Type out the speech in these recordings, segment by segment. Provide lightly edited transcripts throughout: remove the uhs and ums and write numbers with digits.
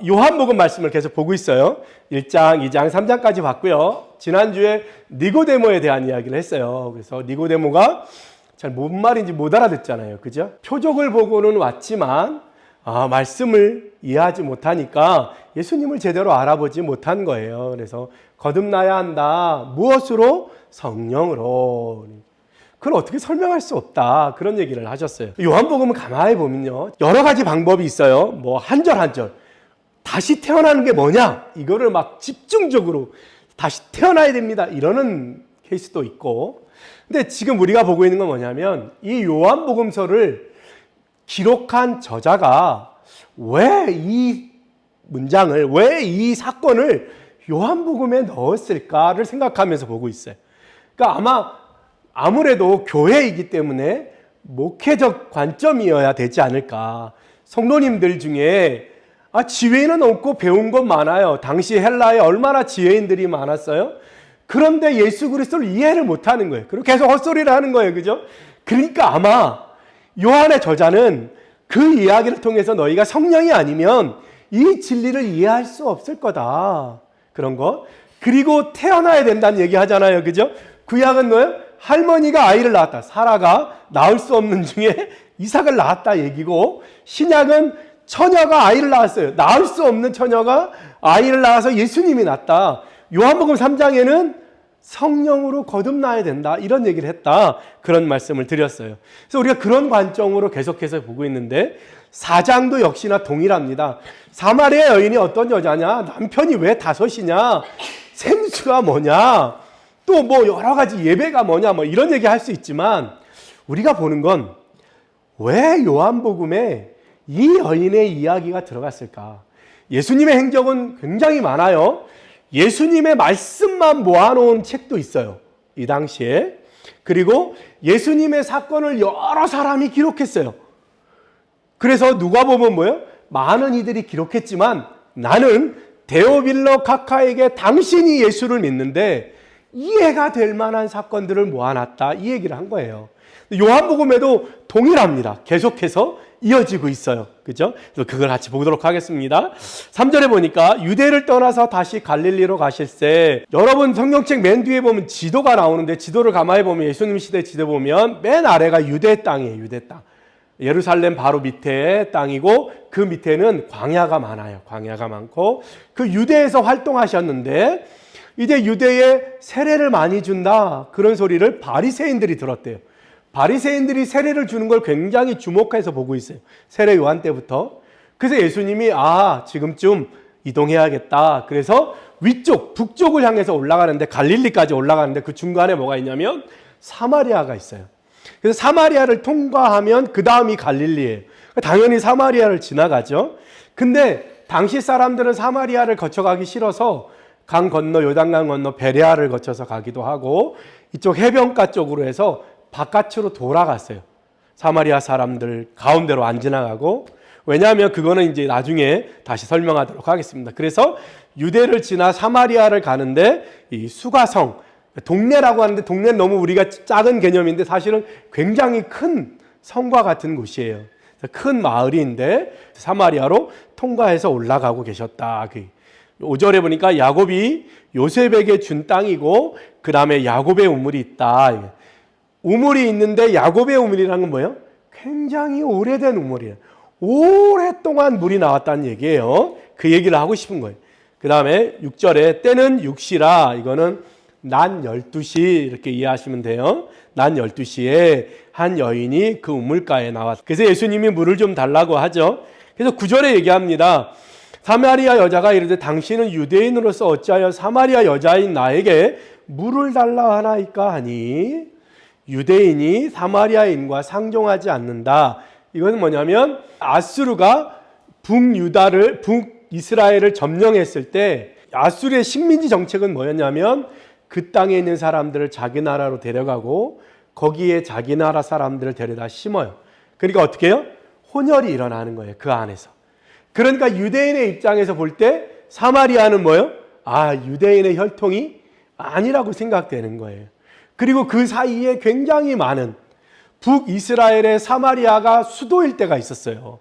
요한복음 말씀을 계속 보고 있어요. 1장, 2장, 3장까지 봤고요. 지난주에 니고데모에 대한 이야기를 했어요. 그래서 니고데모가 잘 뭔 말인지 못 알아듣잖아요. 그죠? 표적을 보고는 왔지만 말씀을 이해하지 못하니까 예수님을 제대로 알아보지 못한 거예요. 그래서 거듭나야 한다. 무엇으로? 성령으로. 그걸 어떻게 설명할 수 없다. 그런 얘기를 하셨어요. 요한복음을 가만히 보면요, 여러 가지 방법이 있어요. 뭐 한 절 한 절 다시 태어나는 게 뭐냐, 이거를 막 집중적으로 다시 태어나야 됩니다, 이러는 케이스도 있고. 근데 지금 우리가 보고 있는 건 뭐냐면, 이 요한복음서를 기록한 저자가 왜 이 문장을, 왜 이 사건을 요한복음에 넣었을까를 생각하면서 보고 있어요. 그러니까 아무래도 교회이기 때문에 목회적 관점이어야 되지 않을까. 성도님들 중에 지혜인은 없고 배운 것 많아요. 당시 헬라에 얼마나 지혜인들이 많았어요. 그런데 예수 그리스도를 이해를 못하는 거예요. 그리고 계속 헛소리를 하는 거예요. 그죠? 그러니까 아마 요한의 저자는 그 이야기를 통해서 너희가 성령이 아니면 이 진리를 이해할 수 없을 거다, 그런 거. 그리고 태어나야 된다는 얘기 하잖아요. 그죠? 구약은 뭐예요? 할머니가 아이를 낳았다. 사라가 낳을 수 없는 중에 이삭을 낳았다 얘기고, 신약은 처녀가 아이를 낳았어요. 낳을 수 없는 처녀가 아이를 낳아서 예수님이 낳았다. 요한복음 3장에는 성령으로 거듭나야 된다, 이런 얘기를 했다, 그런 말씀을 드렸어요. 그래서 우리가 그런 관점으로 계속해서 보고 있는데, 4장도 역시나 동일합니다. 사마리아 여인이 어떤 여자냐, 남편이 왜 5이냐, 생수가 뭐냐, 또 뭐 여러 가지 예배가 뭐냐, 뭐 이런 얘기 할 수 있지만, 우리가 보는 건 왜 요한복음에 이 여인의 이야기가 들어갔을까? 예수님의 행적은 굉장히 많아요. 예수님의 말씀만 모아놓은 책도 있어요, 이 당시에. 그리고 예수님의 사건을 여러 사람이 기록했어요. 그래서 누가 보면 뭐예요? 많은 이들이 기록했지만 나는 데오빌로 카카에게 당신이 예수를 믿는데 이해가 될 만한 사건들을 모아놨다, 이 얘기를 한 거예요. 요한복음에도 동일합니다. 계속해서 이어지고 있어요. 그죠? 그래서 그걸 같이 보도록 하겠습니다. 3절에 보니까 유대를 떠나서 다시 갈릴리로 가실새. 여러분 성경책 맨 뒤에 보면 지도가 나오는데, 지도를 가만히 보면, 예수님 시대 지도 보면 맨 아래가 유대 땅이에요. 유대 땅. 예루살렘 바로 밑에 땅이고, 그 밑에는 광야가 많아요. 광야가 많고, 그 유대에서 활동하셨는데 이제 유대에 세례를 많이 준다, 그런 소리를 바리새인들이 들었대요. 바리새인들이 세례를 주는 걸 굉장히 주목해서 보고 있어요. 세례 요한 때부터. 그래서 예수님이 지금쯤 이동해야겠다. 그래서 위쪽, 북쪽을 향해서 올라가는데, 갈릴리까지 올라가는데 그 중간에 뭐가 있냐면 사마리아가 있어요. 그래서 사마리아를 통과하면 그 다음이 갈릴리예요. 당연히 사마리아를 지나가죠. 근데 당시 사람들은 사마리아를 거쳐가기 싫어서 강 건너, 요단강 건너 베레아를 거쳐서 가기도 하고, 이쪽 해변가 쪽으로 해서 바깥으로 돌아갔어요. 사마리아 사람들 가운데로 안 지나가고. 왜냐하면 그거는 이제 나중에 다시 설명하도록 하겠습니다. 그래서 유대를 지나 사마리아를 가는데, 이 수가성, 동네라고 하는데 동네는 너무 우리가 작은 개념인데 사실은 굉장히 큰 성과 같은 곳이에요. 큰 마을인데 사마리아로 통과해서 올라가고 계셨다. 5절에 보니까 야곱이 요셉에게 준 땅이고, 그 다음에 야곱의 우물이 있다. 우물이 있는데, 야곱의 우물이라는 건 뭐예요? 굉장히 오래된 우물이에요. 오랫동안 물이 나왔다는 얘기예요. 그 얘기를 하고 싶은 거예요. 그 다음에 6절에 때는 6시라, 이거는 낮 12시 이렇게 이해하시면 돼요. 낮 12시에 한 여인이 그 우물가에 나왔어요. 그래서 예수님이 물을 좀 달라고 하죠. 그래서 9절에 얘기합니다. 사마리아 여자가 이르되 당신은 유대인으로서 어찌하여 사마리아 여자인 나에게 물을 달라 하나이까 하니, 유대인이 사마리아인과 상종하지 않는다. 이건 뭐냐면, 아수르가 북이스라엘을 점령했을 때 아수르의 식민지 정책은 뭐였냐면, 그 땅에 있는 사람들을 자기 나라로 데려가고 거기에 자기 나라 사람들을 데려다 심어요. 그러니까 어떻게 해요? 혼혈이 일어나는 거예요, 그 안에서. 그러니까 유대인의 입장에서 볼 때 사마리아는 뭐예요? 유대인의 혈통이 아니라고 생각되는 거예요. 그리고 그 사이에 굉장히 많은 북이스라엘의 사마리아가 수도일 때가 있었어요.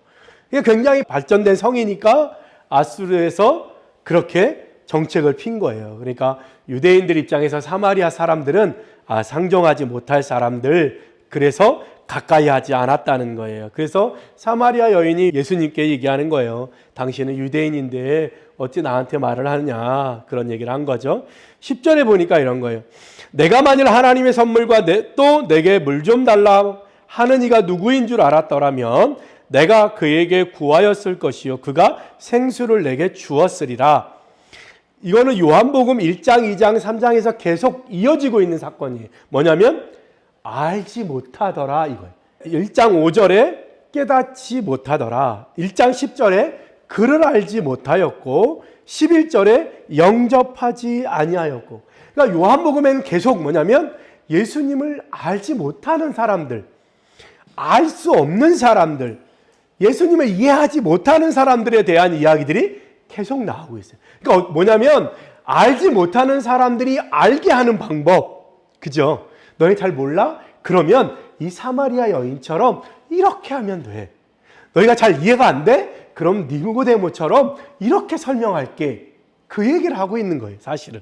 굉장히 발전된 성이니까 아수르에서 그렇게 정책을 핀 거예요. 그러니까 유대인들 입장에서 사마리아 사람들은 상종하지 못할 사람들, 그래서 가까이 하지 않았다는 거예요. 그래서 사마리아 여인이 예수님께 얘기하는 거예요. 당신은 유대인인데 어찌 나한테 말을 하느냐, 그런 얘기를 한 거죠. 10절에 보니까 이런 거예요. 내가 만일 하나님의 선물과 또 내게 물 좀 달라 하는 이가 누구인 줄 알았더라면 내가 그에게 구하였을 것이요 그가 생수를 내게 주었으리라. 이거는 요한복음 1장, 2장, 3장에서 계속 이어지고 있는 사건이에요. 뭐냐면 알지 못하더라 이거예요. 1장 5절에 깨닫지 못하더라. 1장 10절에 그를 알지 못하였고 11절에 영접하지 아니하였고. 그러니까 요한복음에는 계속 뭐냐면 예수님을 알지 못하는 사람들, 알 수 없는 사람들, 예수님을 이해하지 못하는 사람들에 대한 이야기들이 계속 나오고 있어요. 그러니까 뭐냐면 알지 못하는 사람들이 알게 하는 방법. 그죠? 너희 잘 몰라? 그러면 이 사마리아 여인처럼 이렇게 하면 돼. 너희가 잘 이해가 안 돼? 그럼 니고데모처럼 이렇게 설명할게. 그 얘기를 하고 있는 거예요, 사실은.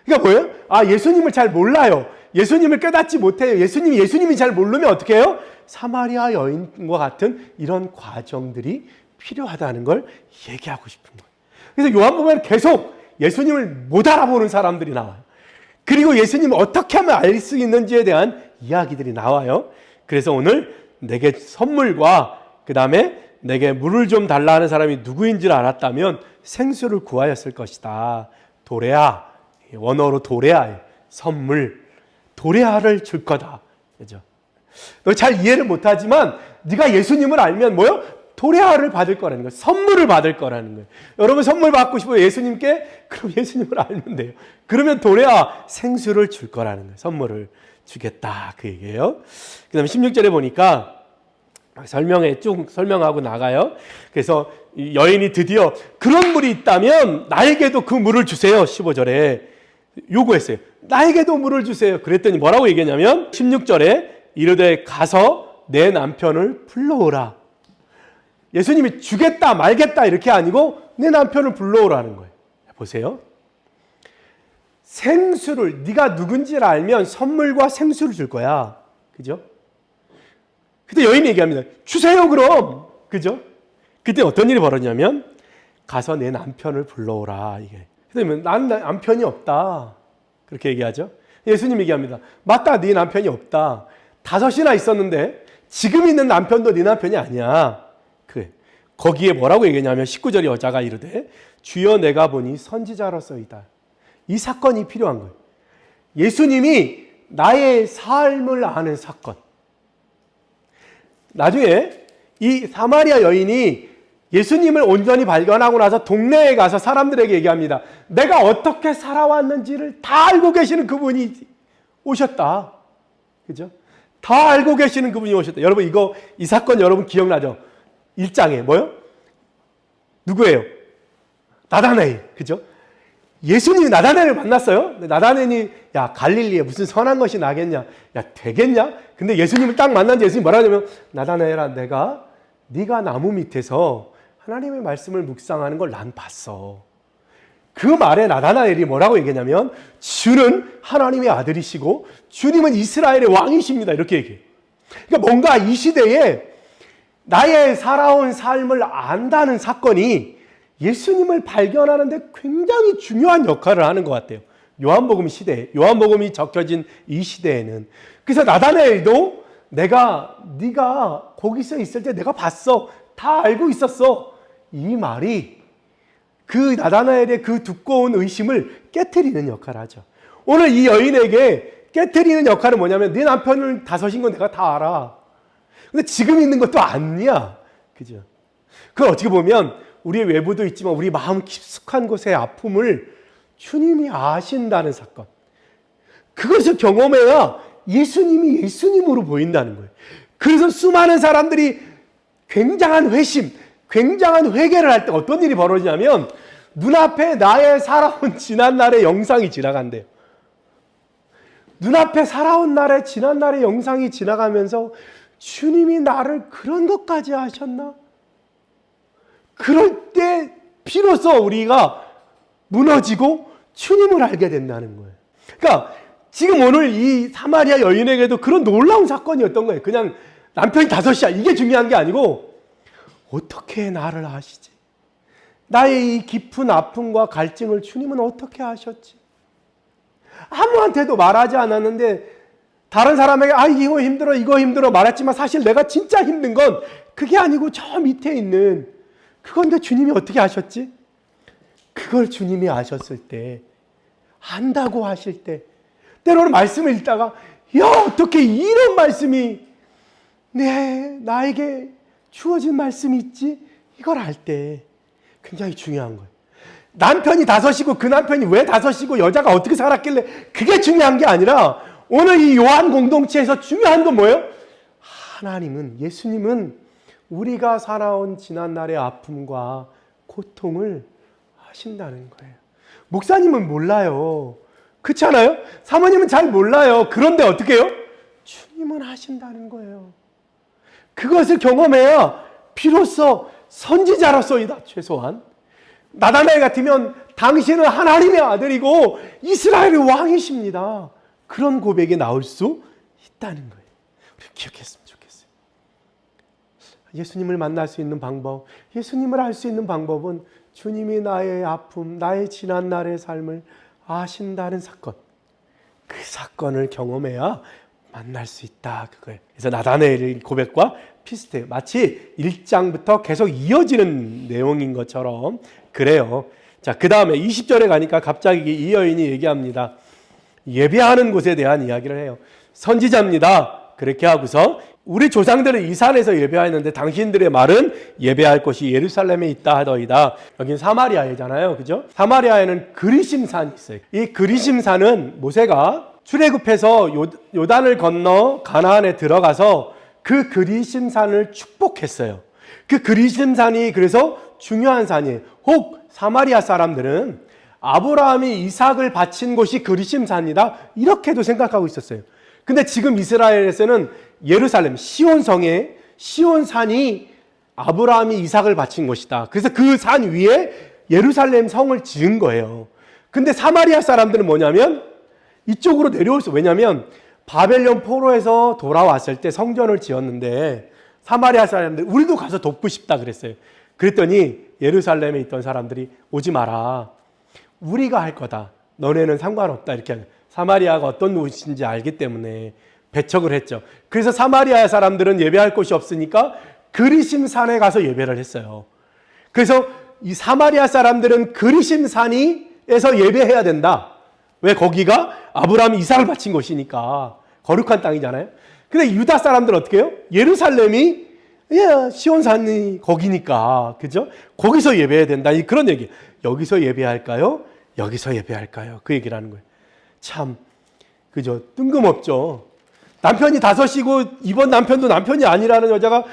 그러니까 뭐예요? 예수님을 잘 몰라요. 예수님을 깨닫지 못해요. 예수님이 잘 모르면 어떻게 해요? 사마리아 여인과 같은 이런 과정들이 필요하다는 걸 얘기하고 싶은 거예요. 그래서 요한복음에는 계속 예수님을 못 알아보는 사람들이 나와요. 그리고 예수님을 어떻게 하면 알 수 있는지에 대한 이야기들이 나와요. 그래서 오늘 내게 선물과 그 다음에 내게 물을 좀 달라 하는 사람이 누구인지를 알았다면 생수를 구하였을 것이다. 도레아, 원어로 도레아예요. 선물, 도레아를 줄 거다. 그죠? 너 잘 이해를 못하지만 네가 예수님을 알면 뭐요? 도레아를 받을 거라는 거예요. 선물을 받을 거라는 거예요. 여러분 선물 받고 싶어요? 예수님께? 그럼 예수님을 알면 돼요. 그러면 도레아 생수를 줄 거라는 거예요. 선물을 주겠다 그 얘기예요. 그 다음에 16절에 보니까 쭉 설명하고 나가요. 그래서 이 여인이 드디어 그런 물이 있다면 나에게도 그 물을 주세요. 15절에 요구했어요. 나에게도 물을 주세요. 그랬더니 뭐라고 얘기했냐면 16절에 이르되 가서 내 남편을 불러오라. 예수님이 주겠다 말겠다 이렇게 아니고 내 남편을 불러오라는 거예요. 보세요. 생수를, 네가 누군지를 알면 선물과 생수를 줄 거야. 그죠? 그때 여인이 얘기합니다. 주세요 그럼. 그죠? 그때 어떤 일이 벌어졌냐면 가서 내 남편을 불러오라. 이게. 그러면 난 남편이 없다. 그렇게 얘기하죠. 예수님 얘기합니다. 맞다, 네 남편이 없다. 5이나 있었는데 지금 있는 남편도 네 남편이 아니야. 그래. 거기에 뭐라고 얘기하냐면 19절 여자가 이르되 주여 내가 보니 선지자로서이다. 이 사건이 필요한 거예요. 예수님이 나의 삶을 아는 사건. 나중에 이 사마리아 여인이 예수님을 온전히 발견하고 나서 동네에 가서 사람들에게 얘기합니다. 내가 어떻게 살아왔는지를 다 알고 계시는 그분이 오셨다. 그죠? 다 알고 계시는 그분이 오셨다. 여러분 이 사건 여러분 기억나죠? 1장에 뭐요? 누구예요? 나다나엘. 그죠? 예수님이 나다나엘을 만났어요. 나다나엘이 야 갈릴리에 무슨 선한 것이 나겠냐? 야 되겠냐? 근데 예수님을 딱 만난 예수님이 뭐라 하냐면 나다나엘아 네가 나무 밑에서 하나님의 말씀을 묵상하는 걸 난 봤어. 그 말에 나다나엘이 뭐라고 얘기하냐면 주는 하나님의 아들이시고 주님은 이스라엘의 왕이십니다. 이렇게 얘기해요. 그러니까 뭔가 이 시대에 나의 살아온 삶을 안다는 사건이 예수님을 발견하는데 굉장히 중요한 역할을 하는 것 같아요. 요한복음이 적혀진 이 시대에는. 그래서 나다나엘도 네가 거기서 있을 때 내가 봤어. 다 알고 있었어. 이 말이 그 나다나엘의 그 두꺼운 의심을 깨트리는 역할을 하죠. 오늘 이 여인에게 깨트리는 역할은 뭐냐면 네 남편을 5인 건 내가 다 알아. 근데 지금 있는 것도 아니야. 그죠? 그걸 어떻게 보면 우리의 외부도 있지만 우리 마음 깊숙한 곳의 아픔을 주님이 아신다는 사건. 그것을 경험해야 예수님이 예수님으로 보인다는 거예요. 그래서 수많은 사람들이 굉장한 회심, 굉장한 회개를 할 때 어떤 일이 벌어지냐면 눈앞에 나의 살아온 지난날의 영상이 지나간대요. 눈앞에 살아온 지난날의 영상이 지나가면서 주님이 나를 그런 것까지 하셨나? 그럴 때 비로소 우리가 무너지고 주님을 알게 된다는 거예요. 그러니까 지금 오늘 이 사마리아 여인에게도 그런 놀라운 사건이었던 거예요. 그냥 남편이 5이야. 이게 중요한 게 아니고 어떻게 나를 아시지? 나의 이 깊은 아픔과 갈증을 주님은 어떻게 아셨지? 아무한테도 말하지 않았는데 다른 사람에게 이거 힘들어 말했지만 사실 내가 진짜 힘든 건 그게 아니고 저 밑에 있는 그건데 주님이 어떻게 아셨지? 그걸 주님이 아셨을 때, 안다고 하실 때, 때로는 말씀을 읽다가 어떻게 이런 말씀이 나에게 주어진 말씀이 있지? 이걸 알 때 굉장히 중요한 거예요. 남편이 5이고 그 남편이 왜 5이고 여자가 어떻게 살았길래 그게 중요한 게 아니라 오늘 이 요한 공동체에서 중요한 건 뭐예요? 하나님은, 예수님은 우리가 살아온 지난날의 아픔과 고통을 하신다는 거예요. 목사님은 몰라요. 그렇지 않아요? 사모님은 잘 몰라요. 그런데 어떻게 해요? 주님은 하신다는 거예요. 그것을 경험해야 비로소 선지자로서이다. 최소한 나다나엘 같으면 당신은 하나님의 아들이고 이스라엘의 왕이십니다. 그런 고백이 나올 수 있다는 거예요. 우리 기억했으면 좋겠어요. 예수님을 만날 수 있는 방법, 예수님을 알 수 있는 방법은 주님이 나의 아픔, 나의 지난날의 삶을 아신다는 사건, 그 사건을 경험해야 만날 수 있다. 그거예요. 그래서 나다나엘의 고백과 비슷해요. 마치 1장부터 계속 이어지는 내용인 것처럼 그래요. 자, 그 다음에 20절에 가니까 갑자기 이 여인이 얘기합니다. 예배하는 곳에 대한 이야기를 해요. 선지자입니다. 그렇게 하고서 우리 조상들은 이 산에서 예배하였는데 당신들의 말은 예배할 곳이 예루살렘에 있다 하더이다. 여기는 사마리아이잖아요. 그죠? 사마리아에는 그리심산이 있어요. 이 그리심산은 모세가 출애굽해서 요단을 건너 가나안에 들어가서 그 그리심산을 축복했어요. 그 그리심산이 그래서 중요한 산이에요. 혹 사마리아 사람들은 아브라함이 이삭을 바친 곳이 그리심산이다 이렇게도 생각하고 있었어요. 근데 지금 이스라엘에서는 예루살렘 시온성에 시온산이 아브라함이 이삭을 바친 곳이다. 그래서 그 산 위에 예루살렘 성을 지은 거예요. 근데 사마리아 사람들은 뭐냐면 이쪽으로 내려올 수, 왜냐면 바벨론 포로에서 돌아왔을 때 성전을 지었는데 사마리아 사람들 우리도 가서 돕고 싶다 그랬어요. 그랬더니 예루살렘에 있던 사람들이 오지 마라. 우리가 할 거다. 너네는 상관없다. 이렇게 하는. 사마리아가 어떤 곳인지 알기 때문에 배척을 했죠. 그래서 사마리아 사람들은 예배할 곳이 없으니까 그리심산에 가서 예배를 했어요. 그래서 이 사마리아 사람들은 그리심산에서 예배해야 된다. 왜? 거기가 아브라함이 이삭을 바친 곳이니까 거룩한 땅이잖아요. 근데 유다 사람들은 어떻게 해요? 예루살렘이 시온산이 거기니까, 그죠? 거기서 예배해야 된다. 그런 얘기. 여기서 예배할까요? 여기서 예배할까요? 그 얘기를 하는 거예요. 참, 그죠? 뜬금없죠. 남편이 5이고 이번 남편도 남편이 아니라는 여자가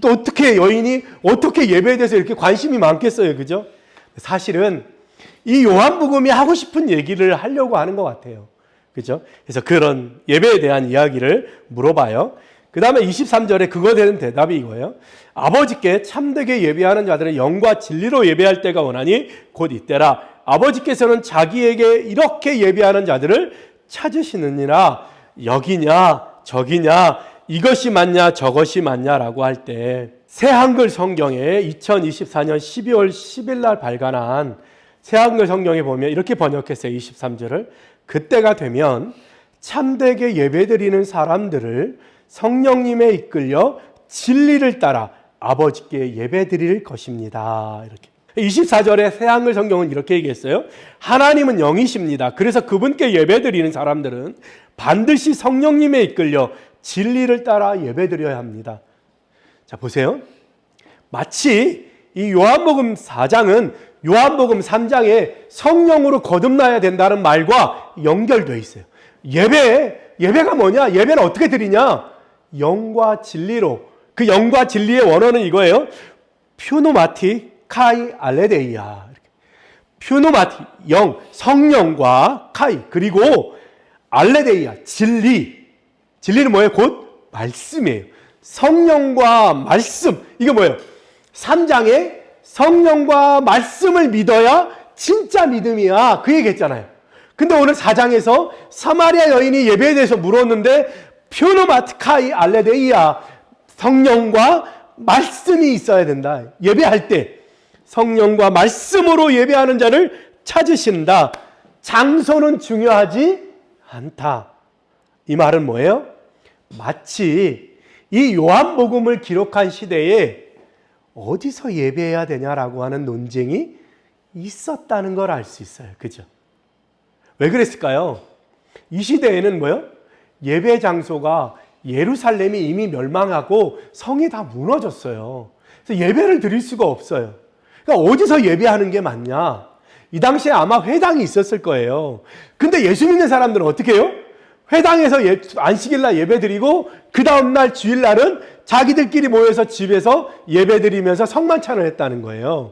어떻게 여인이 어떻게 예배에 대해서 이렇게 관심이 많겠어요, 그죠? 사실은 이 요한복음이 하고 싶은 얘기를 하려고 하는 것 같아요, 그죠? 그래서 그런 예배에 대한 이야기를 물어봐요. 그 다음에 23절에 그거에 대한 대답이 이거예요. 아버지께 참되게 예배하는 자들은 영과 진리로 예배할 때가 오나니 곧 이때라. 아버지께서는 자기에게 이렇게 예배하는 자들을 찾으시느니라. 여기냐 저기냐 이것이 맞냐 저것이 맞냐라고 할 때 새 한글 성경에 2024년 12월 10일 날 발간한 새 한글 성경에 보면 이렇게 번역했어요. 23절을. 그때가 되면 참되게 예배드리는 사람들을 성령님에 이끌려 진리를 따라 아버지께 예배드릴 것입니다. 이렇게. 24절에 새 한글 성경은 이렇게 얘기했어요. 하나님은 영이십니다. 그래서 그분께 예배드리는 사람들은 반드시 성령님에 이끌려 진리를 따라 예배드려야 합니다. 자, 보세요. 마치 이 요한복음 4장은 요한복음 3장에 성령으로 거듭나야 된다는 말과 연결되어 있어요. 예배가 뭐냐? 예배는 어떻게 드리냐? 영과 진리로. 그 영과 진리의 원어는 이거예요. 퓨노마티 카이 알레데이아. 퓨노마티, 영, 성령과 카이, 그리고 알레데이아, 진리. 진리는 뭐예요? 곧 말씀이에요. 성령과 말씀. 이게 뭐예요? 3장에 성령과 말씀을 믿어야 진짜 믿음이야. 그 얘기했잖아요. 근데 오늘 4장에서 사마리아 여인이 예배에 대해서 물었는데 퓨노마트카이 알레데이아, 성령과 말씀이 있어야 된다. 예배할 때 성령과 말씀으로 예배하는 자를 찾으신다. 장소는 중요하지 않다. 이 말은 뭐예요? 마치 이 요한복음을 기록한 시대에 어디서 예배해야 되냐라고 하는 논쟁이 있었다는 걸 알 수 있어요. 그죠? 왜 그랬을까요? 이 시대에는 뭐요? 예배 장소가 예루살렘이 이미 멸망하고 성이 다 무너졌어요. 그래서 예배를 드릴 수가 없어요. 그러니까 어디서 예배하는 게 맞냐? 이 당시에 아마 회당이 있었을 거예요. 근데 예수 믿는 사람들은 어떻게 해요? 회당에서 안식일날 예배 드리고 그 다음날 주일날은 자기들끼리 모여서 집에서 예배 드리면서 성만찬을 했다는 거예요.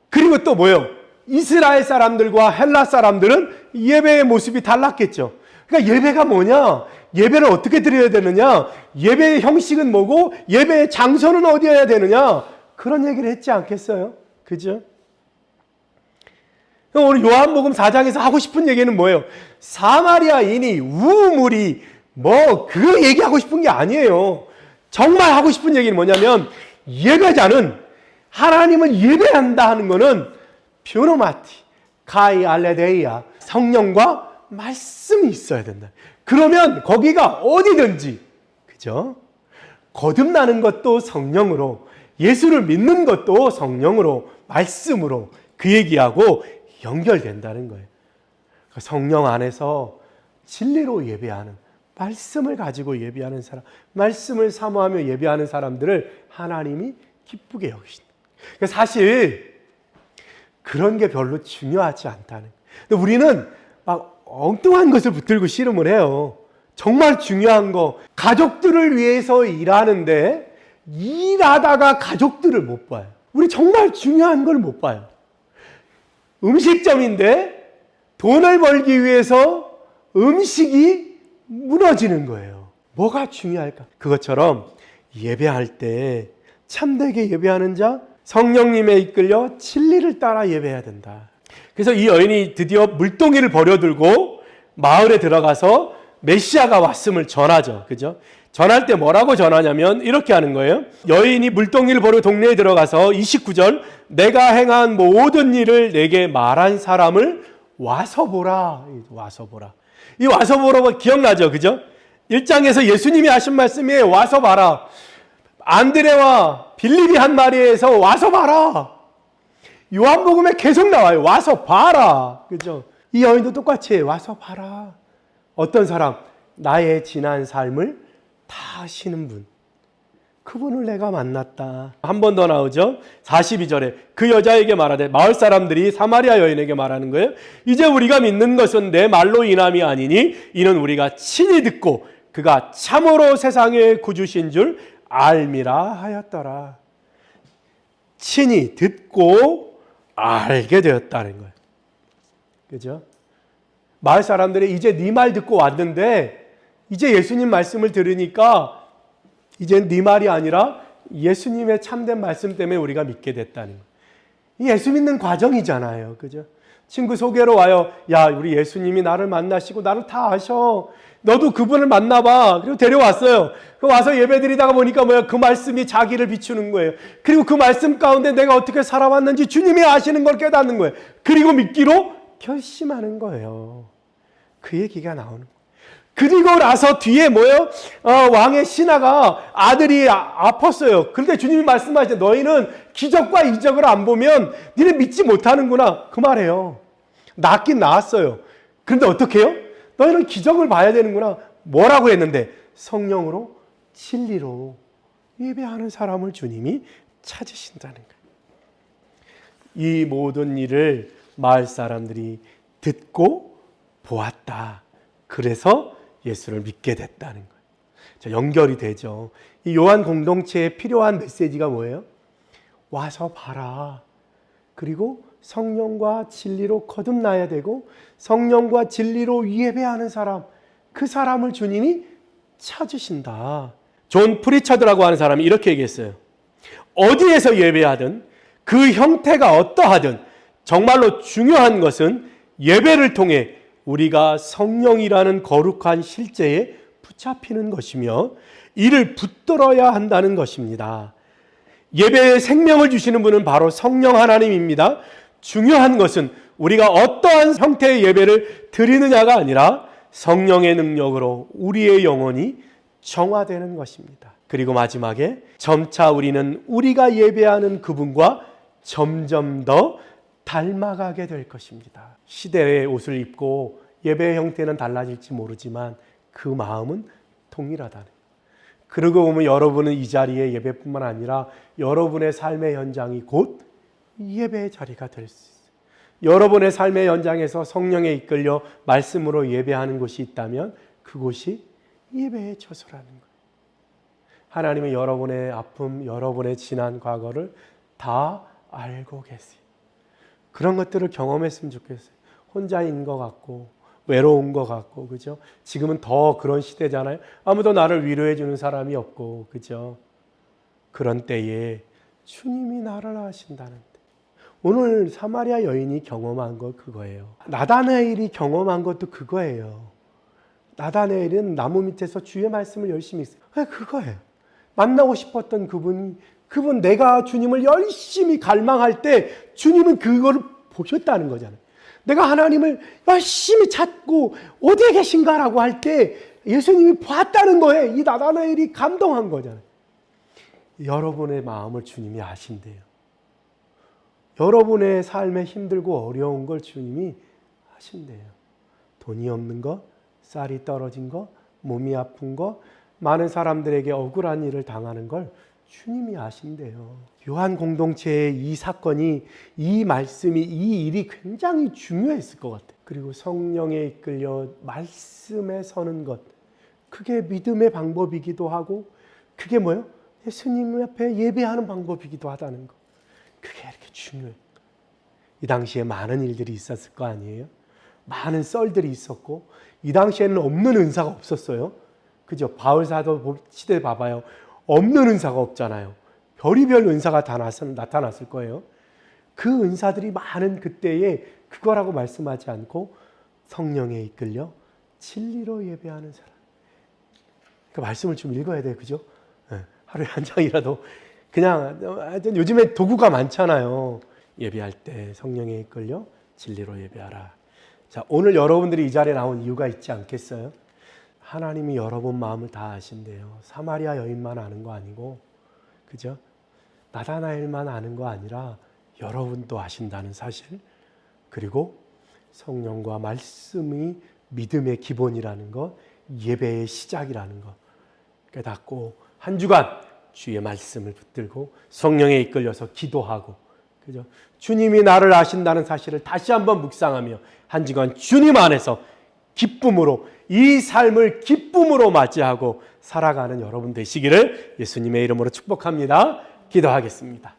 그리고 또 뭐예요? 이스라엘 사람들과 헬라 사람들은 예배의 모습이 달랐겠죠. 그러니까 예배가 뭐냐? 예배를 어떻게 드려야 되느냐? 예배의 형식은 뭐고 예배의 장소는 어디여야 되느냐? 그런 얘기를 했지 않겠어요? 그죠? 오늘 요한복음 4장에서 하고 싶은 얘기는 뭐예요? 사마리아인이 우물이 그 얘기하고 싶은 게 아니에요. 정말 하고 싶은 얘기는 뭐냐면 예배자는 하나님을 예배한다 하는 거는 퓨노마티 카이 알레데이아, 성령과 말씀이 있어야 된다. 그러면 거기가 어디든지, 그죠? 거듭나는 것도 성령으로, 예수를 믿는 것도 성령으로, 말씀으로 그 얘기하고 연결된다는 거예요. 성령 안에서 진리로 예배하는, 말씀을 가지고 예배하는 사람, 말씀을 사모하며 예배하는 사람들을 하나님이 기쁘게 여기신다. 사실 그런 게 별로 중요하지 않다는 거예요. 근데 우리는 막 엉뚱한 것을 붙들고 씨름을 해요. 정말 중요한 거, 가족들을 위해서 일하는데 일하다가 가족들을 못 봐요. 우리 정말 중요한 걸 못 봐요. 음식점인데 돈을 벌기 위해서 음식이 무너지는 거예요. 뭐가 중요할까? 그것처럼 예배할 때 참되게 예배하는 자, 성령님에 이끌려 진리를 따라 예배해야 된다. 그래서 이 여인이 드디어 물동이를 버려들고 마을에 들어가서 메시아가 왔음을 전하죠. 그죠? 전할 때 뭐라고 전하냐면 이렇게 하는 거예요. 여인이 물동이를 버리고 동네에 들어가서 29절, 내가 행한 모든 일을 내게 말한 사람을 와서 보라. 와서 보라. 이 와서 보라가 기억나죠? 그죠? 1장에서 예수님이 하신 말씀이에요. 와서 봐라. 안드레와 빌립이 한 말에서 와서 봐라. 요한복음에 계속 나와요. 와서 봐라. 그죠? 이 여인도 똑같이 해요. 와서 봐라. 어떤 사람? 나의 지난 삶을 다 아시는 분. 그분을 내가 만났다. 한 번 더 나오죠. 42절에 그 여자에게 말하되, 마을 사람들이 사마리아 여인에게 말하는 거예요. 이제 우리가 믿는 것은 내 말로 인함이 아니니 이는 우리가 친히 듣고 그가 참으로 세상의 구주신 줄 알미라 하였더라. 친히 듣고 알게 되었다는 거예요. 그죠? 마을 사람들이 이제 네 말 듣고 왔는데 이제 예수님 말씀을 들으니까 이제 네 말이 아니라 예수님의 참된 말씀 때문에 우리가 믿게 됐다는 거예요. 예수 믿는 과정이잖아요. 그죠? 친구 소개로 와요. 야, 우리 예수님이 나를 만나시고 나를 다 아셔. 너도 그분을 만나봐. 그리고 데려왔어요. 와서 예배 드리다가 보니까 그 말씀이 자기를 비추는 거예요. 그리고 그 말씀 가운데 내가 어떻게 살아왔는지 주님이 아시는 걸 깨닫는 거예요. 그리고 믿기로 결심하는 거예요. 그 얘기가 나오는 거예요. 그리고 나서 뒤에 왕의 신하가 아들이 아팠어요. 그런데 주님이 말씀하시죠. 너희는 기적과 이적을 안 보면 니네 믿지 못하는구나. 그 말이에요. 낫긴 나았어요. 그런데 어떻게 해요? 너희는 기적을 봐야 되는구나. 뭐라고 했는데? 성령으로 진리로 예배하는 사람을 주님이 찾으신다는 거예요. 이 모든 일을 마을 사람들이 듣고 보았다. 그래서 예수를 믿게 됐다는 거예요. 자, 연결이 되죠. 이 요한 공동체에 필요한 메시지가 뭐예요? 와서 봐라. 그리고 성령과 진리로 거듭나야 되고 성령과 진리로 예배하는 사람, 그 사람을 주님이 찾으신다. 존 프리처드라고 하는 사람이 이렇게 얘기했어요. 어디에서 예배하든 그 형태가 어떠하든 정말로 중요한 것은 예배를 통해 우리가 성령이라는 거룩한 실제에 붙잡히는 것이며 이를 붙들어야 한다는 것입니다. 예배에 생명을 주시는 분은 바로 성령 하나님입니다. 중요한 것은 우리가 어떠한 형태의 예배를 드리느냐가 아니라 성령의 능력으로 우리의 영혼이 정화되는 것입니다. 그리고 마지막에 점차 우리는 우리가 예배하는 그분과 점점 더 닮아가게 될 것입니다. 시대의 옷을 입고 예배의 형태는 달라질지 모르지만 그 마음은 동일하다는 거예요. 그러고 보면 여러분은 이 자리에 예배뿐만 아니라 여러분의 삶의 현장이 곧 예배의 자리가 될 수 있어요. 여러분의 삶의 현장에서 성령에 이끌려 말씀으로 예배하는 곳이 있다면 그곳이 예배의 처소라는 거예요. 하나님은 여러분의 아픔, 여러분의 지난 과거를 다 알고 계세요. 그런 것들을 경험했으면 좋겠어요. 혼자인 것 같고 외로운 것 같고, 그죠? 지금은 더 그런 시대잖아요. 아무도 나를 위로해 주는 사람이 없고, 그죠? 그런 때에 주님이 나를 아신다는 때. 오늘 사마리아 여인이 경험한 것 그거예요. 나다나엘이 경험한 것도 그거예요. 나다나엘은 나무 밑에서 주의 말씀을 열심히 했어요. 그거예요. 만나고 싶었던 그분 내가 주님을 열심히 갈망할 때 주님은 그거를 보셨다는 거잖아요. 내가 하나님을 열심히 찾고 어디에 계신가라고 할 때 예수님이 봤다는 거예요. 이 나다나엘이 감동한 거잖아요. 여러분의 마음을 주님이 아신대요. 여러분의 삶에 힘들고 어려운 걸 주님이 아신대요. 돈이 없는 거, 쌀이 떨어진 거, 몸이 아픈 거, 많은 사람들에게 억울한 일을 당하는 걸 주님이 아신대요. 요한 공동체의 이 사건이, 이 말씀이, 이 일이 굉장히 중요했을 것 같아요. 그리고 성령에 이끌려 말씀에 서는 것, 그게 믿음의 방법이기도 하고 그게 뭐예요? 예수님 앞에 예배하는 방법이기도 하다는 것. 그게 이렇게 중요해요. 이 당시에 많은 일들이 있었을 거 아니에요? 많은 썰들이 있었고 이 당시에는 없는 은사가 없었어요. 그죠? 바울 사도 시대 봐봐요. 없는 은사가 없잖아요. 별의별 은사가 다 나타났을 거예요. 그 은사들이 많은 그때에 그거라고 말씀하지 않고 성령에 이끌려 진리로 예배하는 사람. 그 말씀을 좀 읽어야 돼요. 그죠? 하루에 한 장이라도. 그냥 하여튼 요즘에 도구가 많잖아요. 예배할 때 성령에 이끌려 진리로 예배하라. 자, 오늘 여러분들이 이 자리에 나온 이유가 있지 않겠어요? 하나님이 여러분 마음을 다 아신대요. 사마리아 여인만 아는 거 아니고, 그죠? 나다나엘만 아는 거 아니라 여러분도 아신다는 사실, 그리고 성령과 말씀이 믿음의 기본이라는 것, 예배의 시작이라는 것 깨닫고 한 주간 주의 말씀을 붙들고 성령에 이끌려서 기도하고, 그죠? 주님이 나를 아신다는 사실을 다시 한번 묵상하며 한 주간 주님 안에서 기쁨으로, 이 삶을 기쁨으로 맞이하고 살아가는 여러분 되시기를 예수님의 이름으로 축복합니다. 기도하겠습니다.